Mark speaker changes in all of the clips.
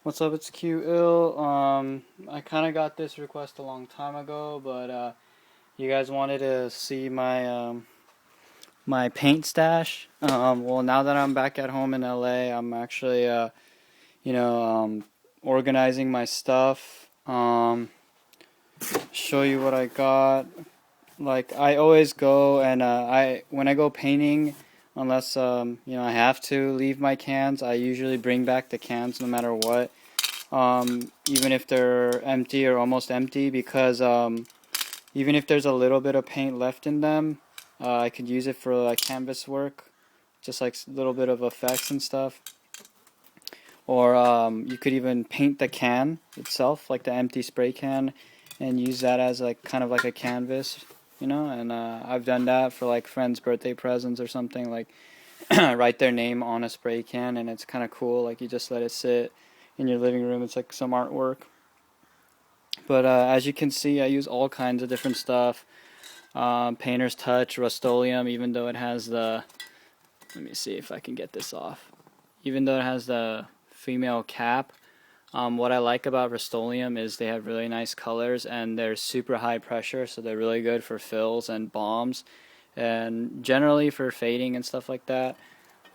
Speaker 1: What's up? It's Kyu1ll. I kind of got this request a long time ago, but you guys wanted to see my paint stash. Well, now that I'm back at home in LA, I'm actually you know um, organizing my stuff. Show you what I got. Like I always go and I when I go painting, unless I have to leave my cans, I usually bring back the cans no matter what. Even if they're empty or almost empty, because even if there's a little bit of paint left in them, I could use it for like canvas work, just like a little bit of effects and stuff. Or you could even paint the can itself, like the empty spray can, and use that as like kind of like a canvas, And I've done that for like friends' birthday presents or something, like write their name on a spray can, and it's kind of cool. Like you just let it sit in your living room. It's like some artwork. But as you can see, I use all kinds of different stuff. Painter's Touch, Rustoleum, even though it has the, let me see if I can get this off. Even though it has the female cap, what I like about Rustoleum is they have really nice colors and they're super high pressure, so they're really good for fills and bombs, and generally for fading and stuff like that.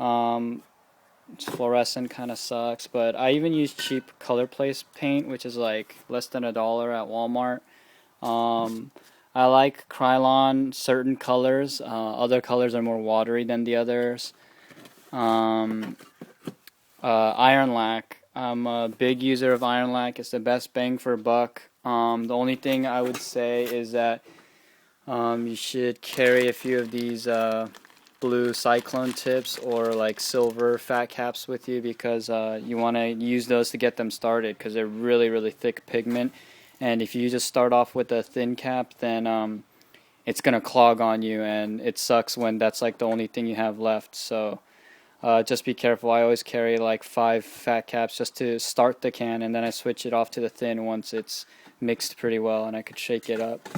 Speaker 1: Um, Fluorescent kind of sucks, but I even use cheap Colorplace paint, which is like less than $1 at Walmart. Um, I like Krylon certain colors. Other colors are more watery than the others. Um, Ironlak. I'm a big user of Ironlak. It's the best bang for buck. The only thing I would say is that you should carry a few of these blue cyclone tips or like silver fat caps with you, because you want to use those to get them started, because they're really really thick pigment, and if you just start off with a thin cap, then it's gonna clog on you, and it sucks when that's like the only thing you have left. So just be careful. I always carry like 5 fat caps just to start the can, and then I switch it off to the thin once it's mixed pretty well and I could shake it up.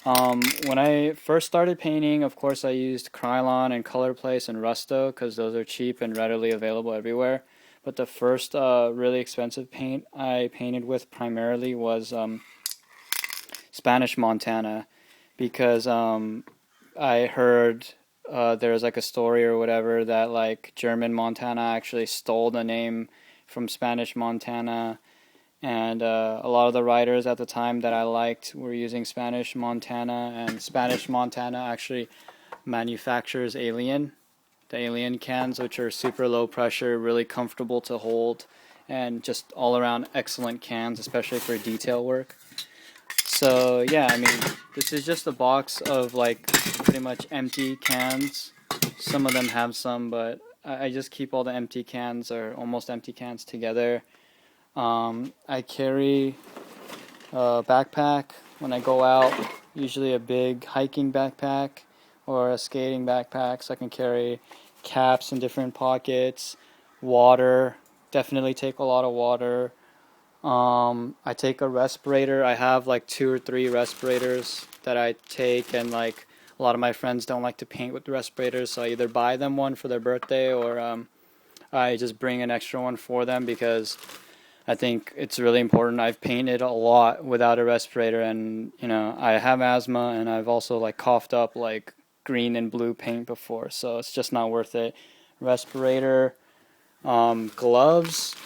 Speaker 1: When I first started painting, of course, I used Krylon and Colorplace and Rusto, because those are cheap and readily available everywhere. But the first really expensive paint I painted with primarily was Spanish Montana, because I heard there was like a story or whatever that like German Montana actually stole the name from Spanish Montana, and a lot of the writers at the time that I liked were using Spanish Montana, and Spanish Montana actually manufactures the Alien cans, which are super low pressure, really comfortable to hold, and just all around excellent cans, especially for detail work. So yeah, I mean, this is just a box of like pretty much empty cans. Some of them have some, but I just keep all the empty cans or almost empty cans together. I carry a backpack when I go out, usually a big hiking backpack or a skating backpack, so I can carry caps in different pockets, water, definitely take a lot of water. I take a respirator. I have like 2 or 3 respirators that I take, and like a lot of my friends don't like to paint with respirators, so I either buy them one for their birthday, or I just bring an extra one for them, because I think it's really important. I've painted a lot without a respirator, and I have asthma, and I've also like coughed up like green and blue paint before, so it's just not worth it. Respirator, gloves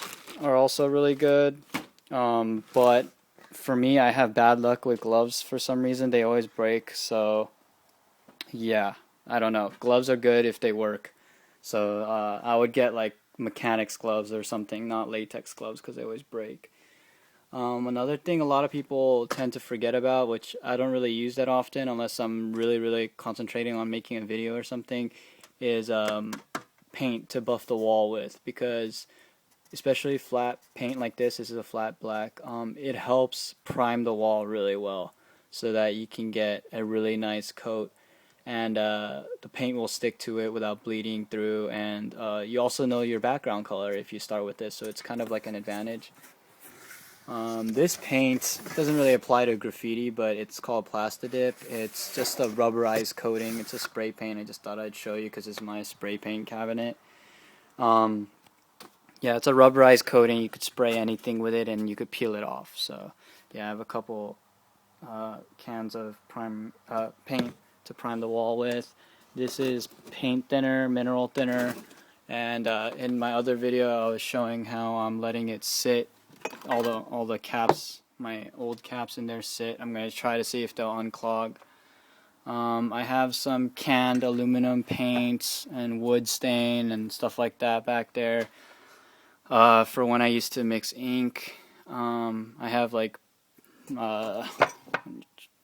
Speaker 1: are also really good, but for me, I have bad luck with gloves for some reason. They always break, so yeah, I don't know. Gloves are good if they work. So I would get like mechanics gloves or something, not latex gloves, because they always break. Another thing a lot of people tend to forget about, which I don't really use that often unless I'm really, really concentrating on making a video or something, is paint to buff the wall with, because especially flat paint like this is a flat black, it helps prime the wall really well so that you can get a really nice coat, and the paint will stick to it without bleeding through, and you also know your background color if you start with this, so it's kind of like an advantage. This paint doesn't really apply to graffiti, but it's called Plastidip. It's just a rubberized coating. It's a spray paint. I just thought I'd show you because it's my spray paint cabinet. Um, Yeah, it's a rubberized coating. You could spray anything with it, and you could peel it off. So, yeah, I have a couple cans of paint to prime the wall with. This is paint thinner, mineral thinner, and in my other video, I was showing how I'm letting it sit. All the caps, my old caps in there sit. I'm gonna try to see if they'll unclog. I have some canned aluminum paints and wood stain and stuff like that back there. For when I used to mix ink. I have like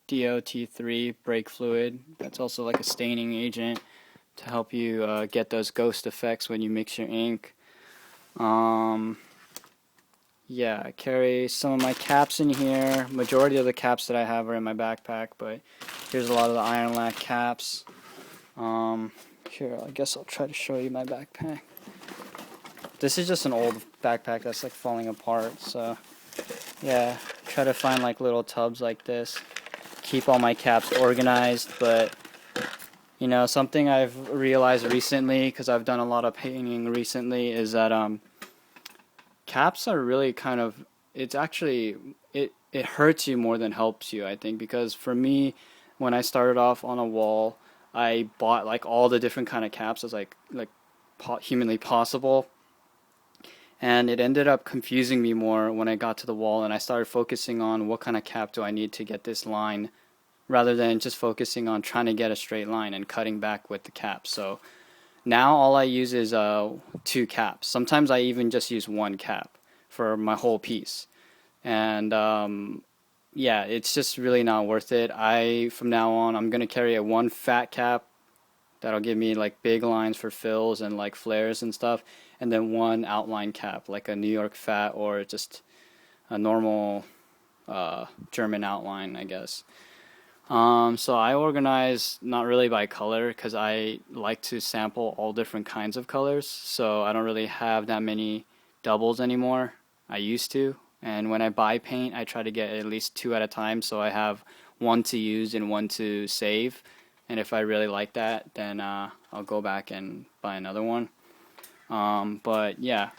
Speaker 1: DOT3 brake fluid. That's also like a staining agent to help you get those ghost effects when you mix your ink. Yeah, I carry some of my caps in here. Majority of the caps that I have are in my backpack, but here's a lot of the Ironlak caps. Here, I guess I'll try to show you my backpack. This is just an old backpack that's like falling apart, so yeah, try to find like little tubs like this. Keep all my caps organized, but you know, something I've realized recently, because I've done a lot of painting recently, is that caps are really kind of, it's actually, it hurts you more than helps you, I think, because for me, when I started off on a wall, I bought like all the different kind of caps as like humanly possible. And it ended up confusing me more when I got to the wall and I started focusing on what kind of cap do I need to get this line, rather than just focusing on trying to get a straight line and cutting back with the cap. So now all I use is 2 caps. Sometimes I even just use 1 cap for my whole piece. And yeah, it's just really not worth it. From now on, I'm going to carry a 1 fat cap that'll give me like big lines for fills and like flares and stuff, and then 1 outline cap, like a New York fat or just a normal German outline, I guess. So I organize not really by color, because I like to sample all different kinds of colors, so I don't really have that many doubles anymore. I used to, and when I buy paint, I try to get at least 2 at a time, so I have 1 to use and 1 to save. And if I really like that, then I'll go back and buy another one. But yeah,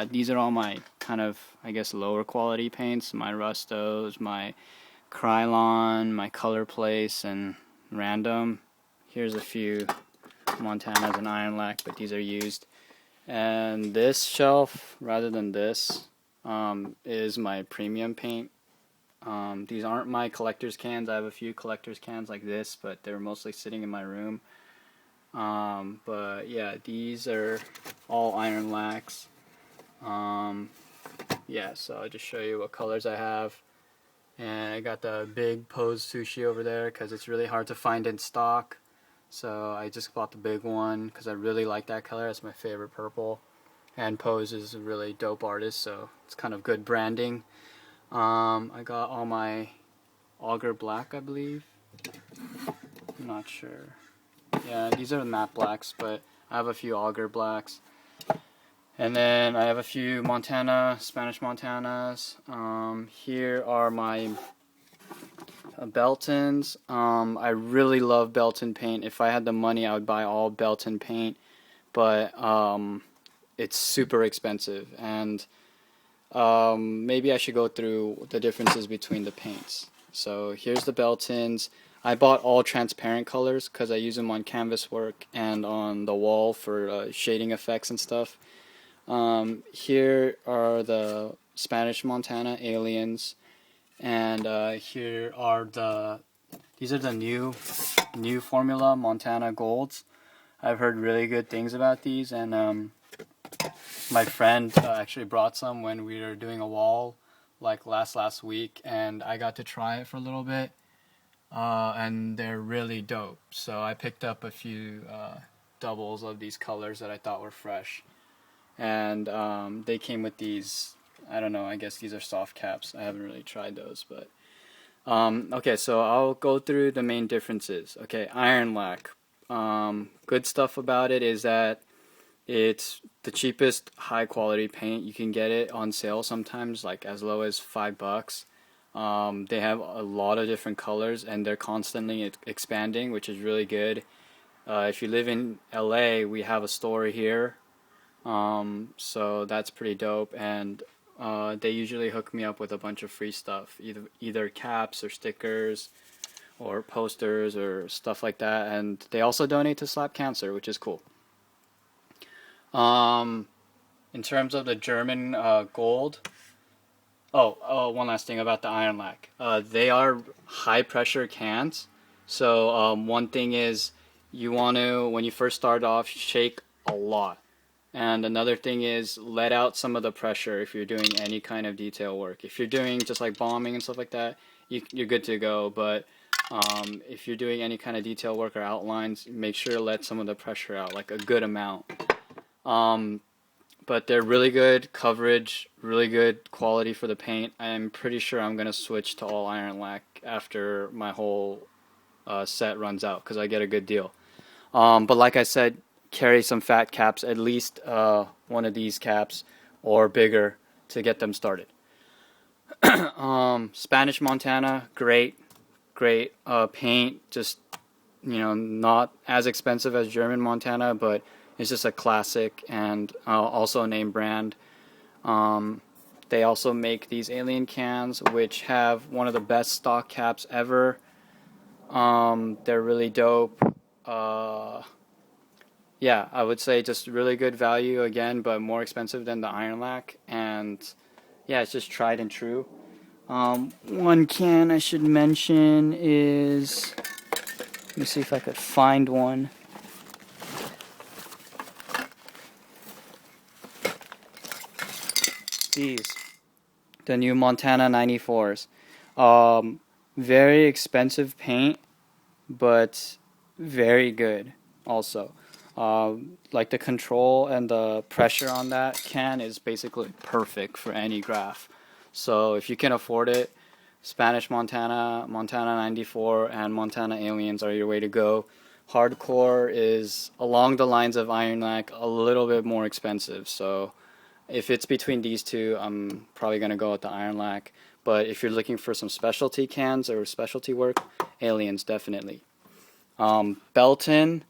Speaker 1: these are all my kind of, I guess, lower quality paints. My Rustos, my Krylon, my Colorplace, and random. Here's a few Montanas and Ironlak, but these are used. And this shelf, rather than this, is my premium paint. These aren't my collector's cans. I have a few collector's cans like this, but they're mostly sitting in my room. But yeah, these are all Ironlaks. Yeah, so I'll just show you what colors I have. And I got the big Pose Sushi over there because it's really hard to find in stock. So I just bought the big one because I really like that color. It's my favorite purple. And Pose is a really dope artist, so it's kind of good branding. I got all my Auger Black, I believe. I'm not sure. Yeah, these are the matte blacks, but I have a few Auger Blacks. And then I have a few Spanish Montanas. Here are my Beltons. I really love Belton paint. If I had the money, I would buy all Belton paint, but it's super expensive, and maybe I should go through the differences between the paints. So here's the Beltons. I bought all transparent colors because I use them on canvas work and on the wall for shading effects and stuff. Here are the Spanish Montana Aliens, and here are these are the new formula Montana Golds. I've heard really good things about these, and my friend actually brought some when we were doing a wall like last week, and I got to try it for a little bit, and they're really dope. So I picked up a few doubles of these colors that I thought were fresh, and they came with these, I don't know, I guess these are soft caps. I haven't really tried those, but okay, so I'll go through the main differences. Okay, Ironlak. Good stuff about it is that it's the cheapest high quality paint. You can get it on sale sometimes, like as low as $5. They have a lot of different colors, and they're constantly expanding, which is really good. If you live in LA, we have a store here So that's pretty dope, and they usually hook me up with a bunch of free stuff, either caps or stickers or posters or stuff like that, and they also donate to Slap Cancer, which is cool. Um, in terms of the German gold, one last thing about the Ironlak. They are high pressure cans, so one thing is you want to, when you first start off, shake a lot. And another thing is let out some of the pressure if you're doing any kind of detail work. If you're doing just like bombing and stuff like that, you're good to go. But if you're doing any kind of detail work or outlines, make sure to let some of the pressure out, like a good amount. Um, but they're really good coverage, really good quality for the paint. I'm pretty sure I'm going to switch to all Ironlak after my whole set runs out because I get a good deal. But like I said, carry some fat caps, at least one of these caps or bigger to get them started. Spanish Montana, great paint, just not as expensive as German Montana, but it's just a classic and also a name brand. They also make these alien cans, which have one of the best stock caps ever. They're really dope. Yeah, I would say just really good value again, but more expensive than the Ironlak, and yeah, it's just tried and true. One can I should mention is, let me see if I could find one. These, the new Montana 94s. Very expensive paint, but very good also. Like the control and the pressure on that can is basically perfect for any graph. So if you can afford it, Spanish Montana, Montana 94, and Montana Aliens are your way to go. Hardcore is along the lines of Ironlak, a little bit more expensive. So if it's between these two, I'm probably going to go with the Ironlak. But if you're looking for some specialty cans or specialty work, Aliens definitely. Belton,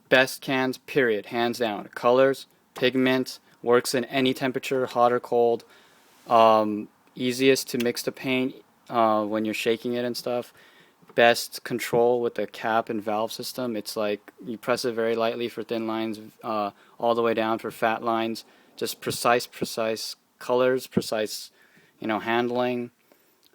Speaker 1: best cans, period, hands down. Colors, pigment, works in any temperature, hot or cold. Easiest to mix the paint when you're shaking it and stuff. Best control with the cap and valve system. It's like you press it very lightly for thin lines, all the way down for fat lines. Just precise colors, precise, handling.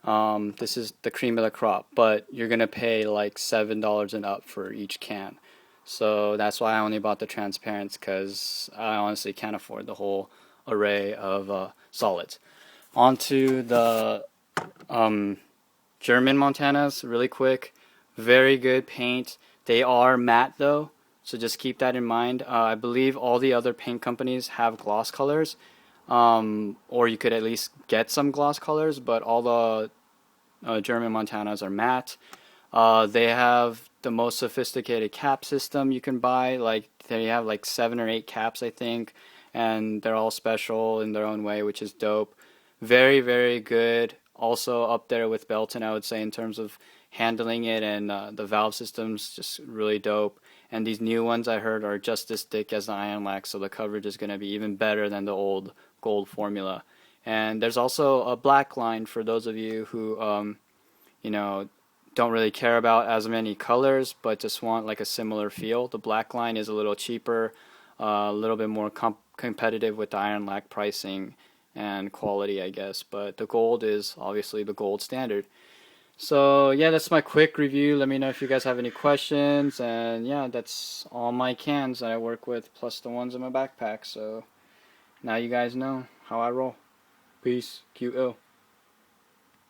Speaker 1: This is the cream of the crop, but you're gonna pay like $7 and up for each can. So that's why I only bought the transparents, because I honestly can't afford the whole array of solids. Onto the German Montanas, really quick. Very good paint. They are matte though, so just keep that in mind. I believe all the other paint companies have gloss colors, or you could at least get some gloss colors, but all the German Montanas are matte. They have the most sophisticated cap system you can buy. Like they have like 7 or 8 caps, I think, and they're all special in their own way, which is dope. Very, very good. Also up there with Belton, I would say, in terms of handling it, and the valve system's just really dope. And these new ones I heard are just as thick as the Ironlak, so the coverage is going to be even better than the old gold formula. And there's also a black line for those of you who, don't really care about as many colors, but just want like a similar feel. The black line is a little cheaper, a little bit more competitive with the Ironlak pricing and quality, I guess. But the gold is obviously the gold standard. So yeah, that's my quick review. Let me know if you guys have any questions. And yeah, that's all my cans that I work with, plus the ones in my backpack. So now you guys know how I roll. Peace. Kyu1ll.